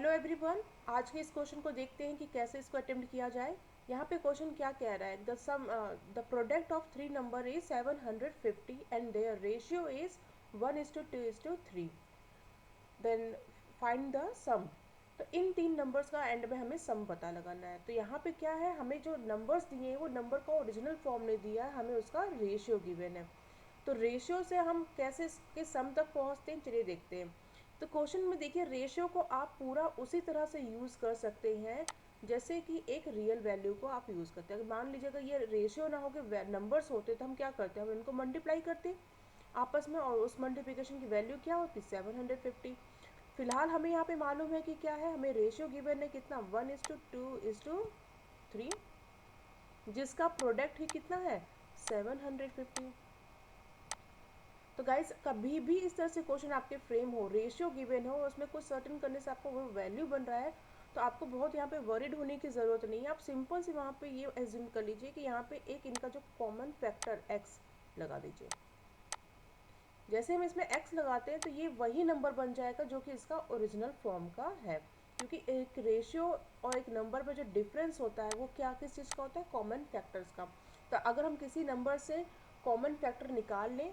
Hello everyone, आज के इस क्वेश्चन को देखते हैं कि कैसे इसको अटेम्प्ट किया जाए। यहाँ पे क्वेश्चन क्या कह रहा है, the product of three number is 750 and their ratio is 1:2:3, then find the sum. तो इन तीन नंबर्स का एंड में हमें सम पता लगाना है। तो यहाँ पे क्या है, हमें जो नंबर्स दिए हैं वो नंबर का ओरिजिनल फॉर्म नहीं दिया है, हमें उसका रेशियो गिवन है। तो रेशियो से हम कैसे इसके सम तक पहुँचते हैं, चलिए देखते हैं। तो क्वेश्चन में देखिए, रेशियो को आप पूरा उसी तरह से यूज़ कर सकते हैं जैसे कि एक रियल वैल्यू को आप यूज़ करते हैं। मान लीजिए अगर ये रेशियो ना हो के नंबर्स होते तो हम क्या करते हैं, हम इनको मल्टीप्लाई करते आपस में, और उस मल्टीप्लिकेशन की वैल्यू क्या होती, 750। फिलहाल हमें यहाँ पे मालूम है कि क्या है, हमें रेशियो गिवन है कितना, 1:2:3, जिसका प्रोडक्ट ही कितना है, 750। तो गाइस, कभी भी इस तरह से क्वेश्चन आपके फ्रेम हो, रेशियो गिवन हो, उसमें कुछ सर्टेन करने से आपको वो वैल्यू बन रहा है, तो आपको बहुत यहाँ पे वरीड होने की ज़रूरत नहीं है। आप सिंपल से वहाँ पे ये एज्यूम कर लीजिए कि यहाँ पे एक इनका जो कॉमन फैक्टर x लगा दीजिए। जैसे हम इसमें x लगाते हैं तो ये वही नंबर बन जाएगा जो कि इसका ओरिजिनल फॉर्म का है, क्योंकि एक रेशियो और एक नंबर में जो डिफरेंस होता है वो क्या, किस चीज़ का होता है, कॉमन फैक्टर्स का। तो अगर हम किसी नंबर से कॉमन फैक्टर निकाल लें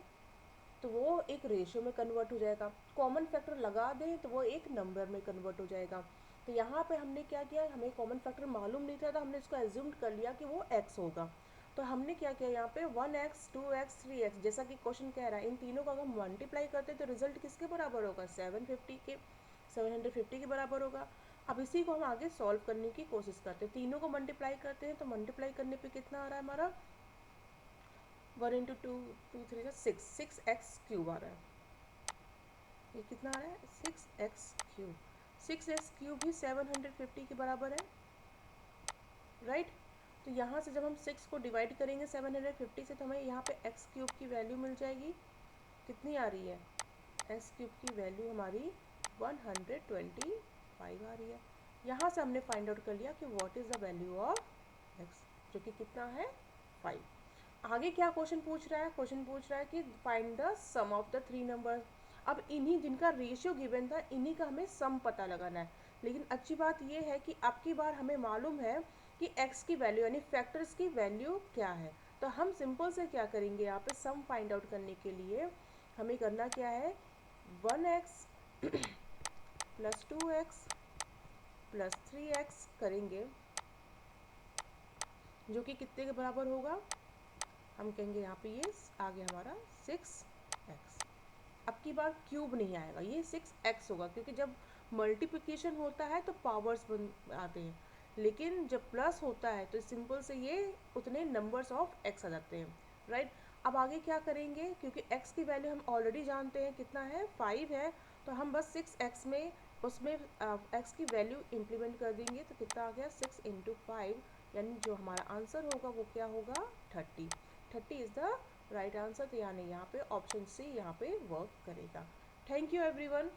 तो वो एक रेशियो में कन्वर्ट हो जाएगा, कॉमन फैक्टर लगा दें तो वो एक नंबर में कन्वर्ट हो जाएगा। तो यहाँ पे हमने क्या किया, हमें कॉमन फैक्टर मालूम नहीं था तो हमने इसको एज्यूम कर लिया कि वो x होगा। तो हमने क्या किया, यहाँ पे 1x 2x 3x, जैसा कि क्वेश्चन कह रहा है, इन तीनों का अगर मल्टीप्लाई करते तो रिजल्ट किसके बराबर होगा, 750 के बराबर होगा। अब इसी को हम आगे सॉल्व करने की कोशिश करते हैं, तीनों को मल्टीप्लाई करते हैं। तो मल्टीप्लाई करने पे कितना आ रहा है हमारा, 1 × 2 2 3 6x³ आ रहा है। ये कितना आ रहा है, 6x³। 6x³ भी 750 के बराबर है, राइट। तो यहाँ से जब हम 6 को डिवाइड करेंगे 750 से, तो हमें यहाँ पे x³ की वैल्यू मिल जाएगी। कितनी आ रही है, x³ की वैल्यू हमारी 125 आ रही है। यहाँ से हमने फाइंड आउट कर लिया कि what is the value of x, जो कि कितना है, 5। आगे क्या क्वेश्चन पूछ रहा है, क्वेश्चन पूछ रहा है कि find the sum of the three number. अब इन्हीं जिनका रेशियो गिवन था इन्हीं का हमें सम पता लगाना है। लेकिन अच्छी बात यह है कि अब की बार हमें मालूम है कि x की वैल्यू यानी फैक्टर्स की वैल्यू क्या है। तो हम सिंपल से क्या करेंगे, यहाँ पे सम फाइंड आउट करने के लिए हमें करना क्या है, 1x plus 2x plus 3x करेंगे, जो कि कितने के बराबर होगा, हम कहेंगे यहाँ पे ये आ गया हमारा 6x। अब की बार क्यूब नहीं आएगा, ये 6x होगा, क्योंकि जब मल्टीप्लिकेशन होता है तो पावर्स बन आते हैं, लेकिन जब प्लस होता है तो सिंपल से ये उतने नंबर्स ऑफ x आ जाते हैं, राइट। अब आगे क्या करेंगे, क्योंकि x की वैल्यू हम ऑलरेडी जानते हैं कितना है, 5 है, तो हम बस 6x में उसमें x की वैल्यू इम्प्लीमेंट कर देंगे। तो कितना आ गया, 6 × 5, यानी जो हमारा आंसर होगा वो क्या होगा, 30। 30 इज़ द राइट आंसर। तो यानी यहाँ पे ऑप्शन सी यहाँ पे वर्क करेगा। Thank you everyone.